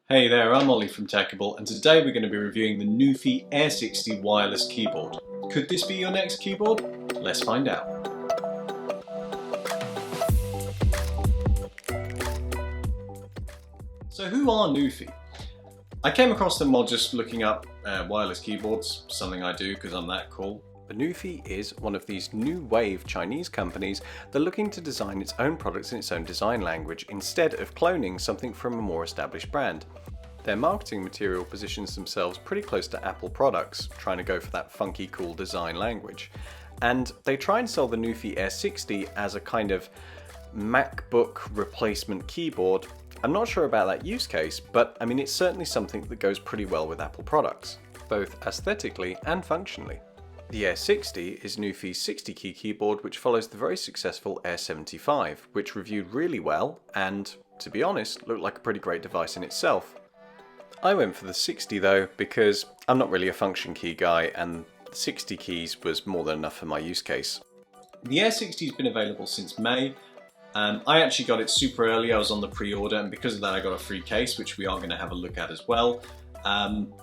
Hey there, I'm Ollie from Techable, and today we're going to be reviewing the NuPhy Air60 wireless keyboard. Could this be your next keyboard? Let's find out. So who are NuPhy? I came across them while just looking up wireless keyboards, something I do because I'm that cool. But NuPhy is one of these new wave Chinese companies that are looking to design its own products in its own design language instead of cloning something from a more established brand. Their marketing material positions themselves pretty close to Apple products, trying to go for that funky cool design language. And they try and sell the NuPhy Air60 as a kind of MacBook replacement keyboard. I'm not sure about that use case, but I mean it's certainly something that goes pretty well with Apple products, both aesthetically and functionally. The Air60 is NuPhy's 60-key keyboard, which follows the very successful Air75, which reviewed really well and, to be honest, looked like a pretty great device in itself. I went for the 60 though because I'm not really a function key guy and 60 keys was more than enough for my use case. The Air60 has been available since May. I actually got it super early, I was on the pre-order, and because of that I got a free case, which we are going to have a look at as well,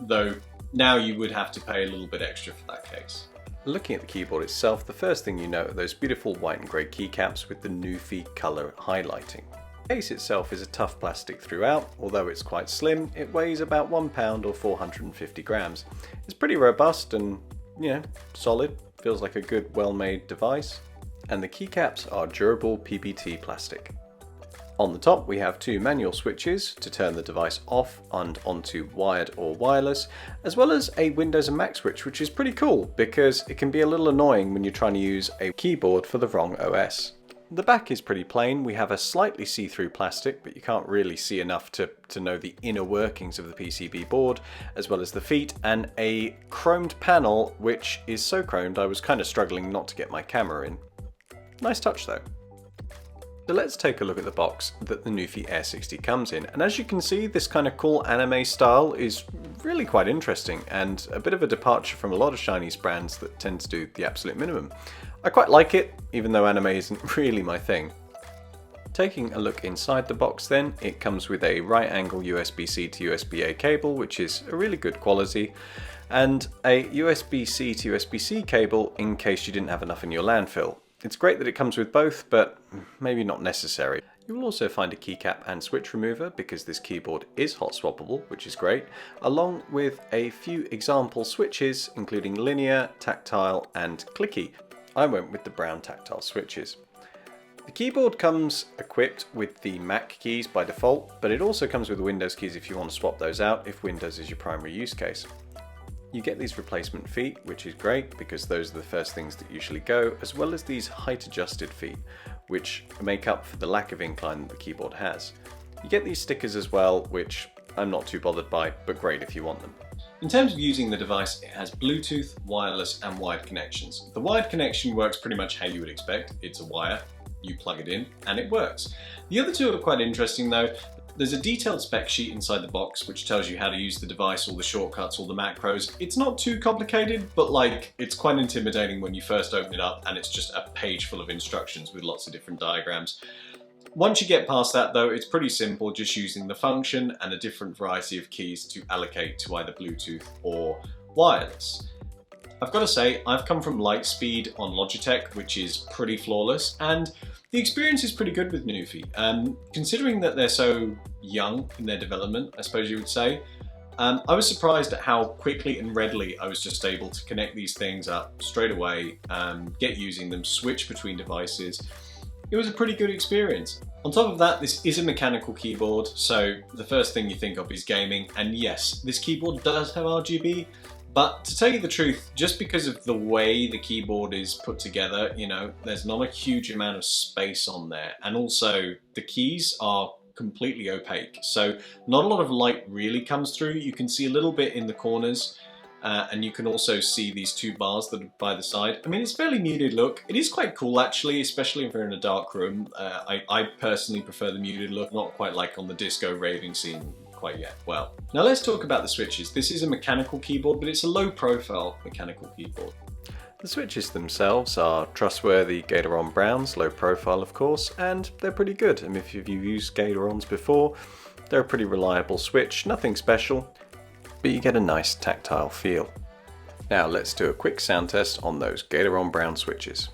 though now you would have to pay a little bit extra for that case. Looking at the keyboard itself, the first thing you note are those beautiful white and grey keycaps with the NuPhy colour highlighting. The case itself is a tough plastic throughout. Although it's quite slim, it weighs about 1 pound or 450 grams. It's pretty robust and, solid. Feels like a good, well-made device. And the keycaps are durable PBT plastic. On the top we have two manual switches to turn the device off and onto wired or wireless, as well as a Windows and Mac switch, which is pretty cool because it can be a little annoying when you're trying to use a keyboard for the wrong OS. The back is pretty plain. We have a slightly see-through plastic, but you can't really see enough to know the inner workings of the PCB board, as well as the feet, and a chromed panel, which is so chromed I was kind of struggling not to get my camera in. Nice touch though. So let's take a look at the box that the NuPhy Air60 comes in, and as you can see, this kind of cool anime style is really quite interesting and a bit of a departure from a lot of Chinese brands that tend to do the absolute minimum. I quite like it, even though anime isn't really my thing. Taking a look inside the box then, it comes with a right angle USB-C to USB-A cable, which is a really good quality, and a USB-C to USB-C cable in case you didn't have enough in your landfill. It's great that it comes with both, but maybe not necessary. You will also find a keycap and switch remover because this keyboard is hot swappable, which is great, along with a few example switches including linear, tactile and clicky. I went with the brown tactile switches. The keyboard comes equipped with the Mac keys by default, but it also comes with Windows keys if you want to swap those out if Windows is your primary use case. You get these replacement feet, which is great because those are the first things that usually go, as well as these height adjusted feet, which make up for the lack of incline that the keyboard has. You get these stickers as well, which I'm not too bothered by, but great if you want them. In terms of using the device, it has Bluetooth, wireless and wired connections. The wired connection works pretty much how you would expect. It's a wire, you plug it in and it works. The other two are quite interesting though. There's a detailed spec sheet inside the box which tells you how to use the device, all the shortcuts, all the macros. It's not too complicated, but it's quite intimidating when you first open it up and it's just a page full of instructions with lots of different diagrams. Once you get past that though, it's pretty simple, just using the function and a different variety of keys to allocate to either Bluetooth or wireless. I've got to say, I've come from Lightspeed on Logitech, which is pretty flawless, and the experience is pretty good with NuPhy. Considering that they're so young in their development, I suppose you would say, I was surprised at how quickly and readily I was just able to connect these things up straight away, get using them, switch between devices. It was a pretty good experience. On top of that, this is a mechanical keyboard, so the first thing you think of is gaming, and yes, this keyboard does have RGB, but to tell you the truth, just because of the way the keyboard is put together, there's not a huge amount of space on there, and also the keys are completely opaque, so not a lot of light really comes through. You can see a little bit in the corners, and you can also see these two bars that are by the side. I mean, it's fairly muted look. It is quite cool actually, especially if you're in a dark room. I personally prefer the muted look, not quite like on the disco raving scene quite yet. Well, now let's talk about the switches. This is a mechanical keyboard, but it's a low profile mechanical keyboard. The switches themselves are trustworthy Gatoron browns, low profile of course, and they're pretty good. And if you've used Gatorons before, They're a pretty reliable switch, nothing special, but you get a nice tactile feel. Now let's do a quick sound test on those Gatoron brown switches.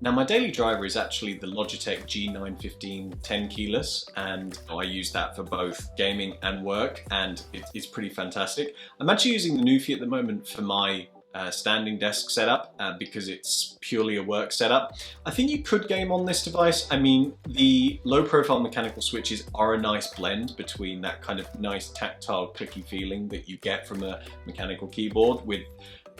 Now my daily driver is actually the Logitech G915 10 keyless, and I use that for both gaming and work, and it's pretty fantastic. I'm actually using the NuPhy at the moment for my standing desk setup because it's purely a work setup. I think you could game on this device. I mean, the low profile mechanical switches are a nice blend between that kind of nice tactile clicky feeling that you get from a mechanical keyboard with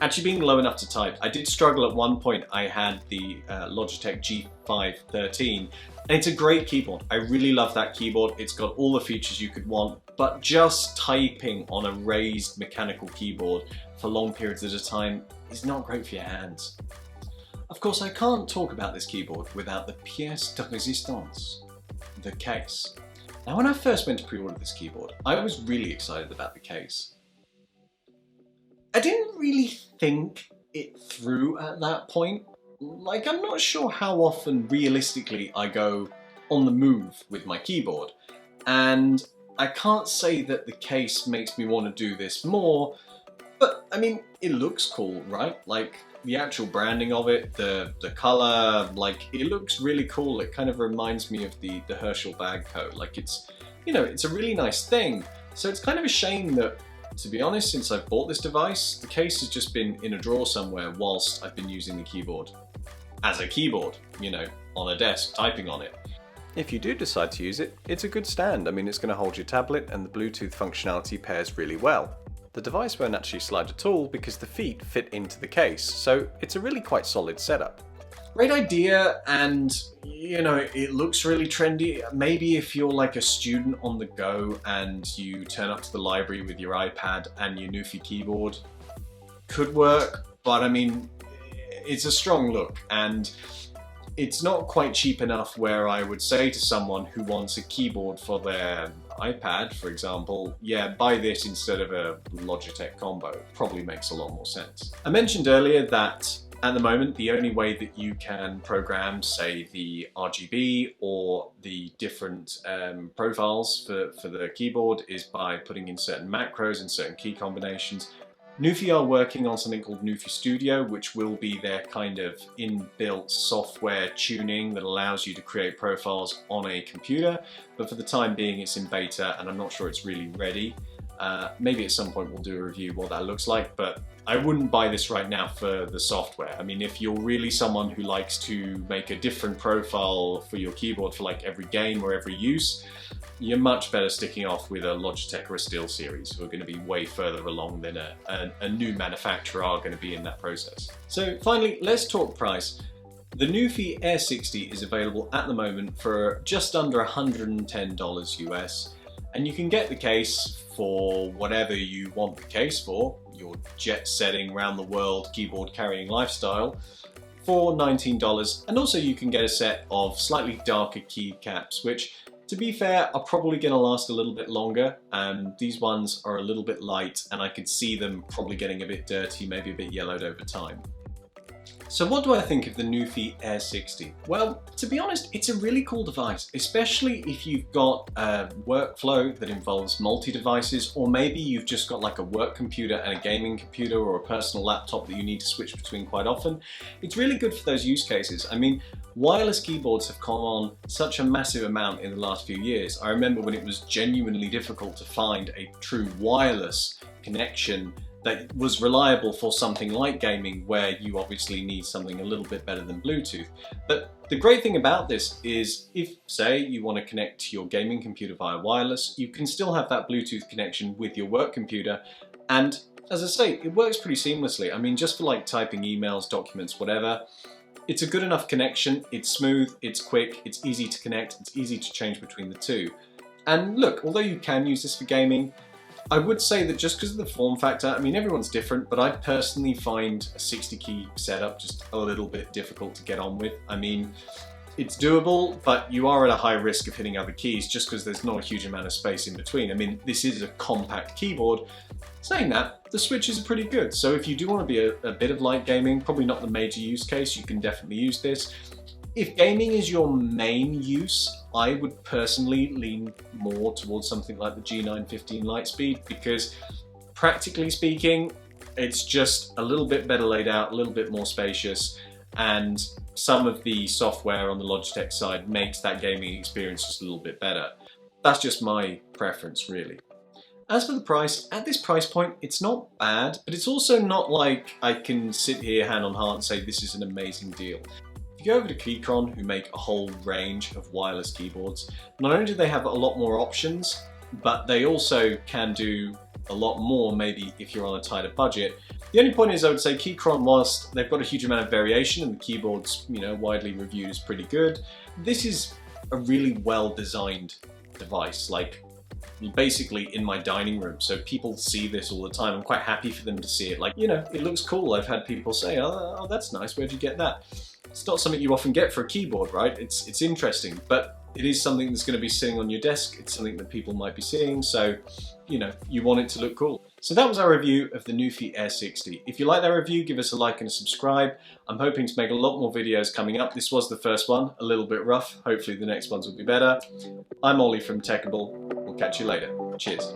actually being low enough to type. I did struggle at one point. I had the Logitech G513, and it's a great keyboard. I really love that keyboard. It's got all the features you could want, but just typing on a raised mechanical keyboard for long periods at a time is not great for your hands. Of course, I can't talk about this keyboard without the pièce de résistance, the case. Now, when I first went to pre-order this keyboard, I was really excited about the case. I didn't really think it through at that point. Like, I'm not sure how often realistically I go on the move with my keyboard, and I can't say that the case makes me want to do this more, but I mean, it looks cool, right? Like, the actual branding of it, the color, like, it looks really cool. It kind of reminds me of the Herschel bag coat. Like, it's, you know, it's a really nice thing. So it's kind of a shame that, to be honest, since I've bought this device, the case has just been in a drawer somewhere whilst I've been using the keyboard. As a keyboard, you know, on a desk, typing on it. If you do decide to use it, it's a good stand. I mean, it's going to hold your tablet, and the Bluetooth functionality pairs really well. The device won't actually slide at all because the feet fit into the case, so it's a really quite solid setup. Great idea, and you know, it looks really trendy. Maybe if you're like a student on the go and you turn up to the library with your iPad and your NuPhy keyboard, could work, but I mean, it's a strong look, and it's not quite cheap enough where I would say to someone who wants a keyboard for their iPad, for example, yeah, buy this instead of a Logitech combo. Probably makes a lot more sense. I mentioned earlier that at the moment, the only way that you can program, say, the RGB or the different profiles for the keyboard is by putting in certain macros and certain key combinations. NuPhy are working on something called NuPhy Studio, which will be their kind of inbuilt software tuning that allows you to create profiles on a computer. But for the time being, it's in beta, and I'm not sure it's really ready. Maybe at some point we'll do a review what that looks like, but I wouldn't buy this right now for the software. I mean, if you're really someone who likes to make a different profile for your keyboard for like every game or every use, you're much better sticking off with a Logitech or a SteelSeries, who are going to be way further along than a new manufacturer are going to be in that process. So finally, let's talk price. The NuPhy Air60 is available at the moment for just under $110 US, and you can get the case for whatever you want the case for, your jet-setting round the world keyboard carrying lifestyle, for $19, and also you can get a set of slightly darker keycaps, which, to be fair, are probably going to last a little bit longer. These ones are a little bit light, and I could see them probably getting a bit dirty, maybe a bit yellowed over time. So what do I think of the NuPhy Air60? Well, to be honest, it's a really cool device, especially if you've got a workflow that involves multi-devices, or maybe you've just got like a work computer and a gaming computer or a personal laptop that you need to switch between quite often. It's really good for those use cases. I mean, wireless keyboards have come on such a massive amount in the last few years. I remember when it was genuinely difficult to find a true wireless connection that was reliable for something like gaming, where you obviously need something a little bit better than Bluetooth. But the great thing about this is, if, say, you want to connect to your gaming computer via wireless, you can still have that Bluetooth connection with your work computer, and as I say, it works pretty seamlessly. I mean, just for like typing emails, documents, whatever, it's a good enough connection. It's smooth, it's quick, it's easy to connect, it's easy to change between the two. And look, although you can use this for gaming, I would say that just because of the form factor, I mean, everyone's different, but I personally find a 60 key setup just a little bit difficult to get on with. I mean, It's doable, but you are at a high risk of hitting other keys just because there's not a huge amount of space in between. I mean, this is a compact keyboard. Saying that, the switches are pretty good. So if you do want to be a bit of light gaming, probably not the major use case, you can definitely use this. If gaming is your main use, I would personally lean more towards something like the G915 Lightspeed, because practically speaking, it's just a little bit better laid out, a little bit more spacious, and some of the software on the Logitech side makes that gaming experience just a little bit better. That's just my preference, really. As for the price, at this price point, it's not bad, but it's also not like I can sit here hand on heart and say this is an amazing deal. If you go over to Keychron, who make a whole range of wireless keyboards, not only do they have a lot more options, but they also can do a lot more maybe if you're on a tighter budget. The only point is, I would say Keychron, whilst they've got a huge amount of variation and the keyboard's, widely reviewed as pretty good, this is a really well designed device, like basically in my dining room. So people see this all the time. I'm quite happy for them to see it. Like, it looks cool. I've had people say, oh, that's nice. Where'd you get that? It's not something you often get for a keyboard, right? It's interesting, but it is something that's going to be sitting on your desk. It's something that people might be seeing. So, you want it to look cool. So that was our review of the NuPhy Air60. If you like that review, give us a like and a subscribe. I'm hoping to make a lot more videos coming up. This was the first one, a little bit rough. Hopefully the next ones will be better. I'm Ollie from Techable. We'll catch you later. Cheers.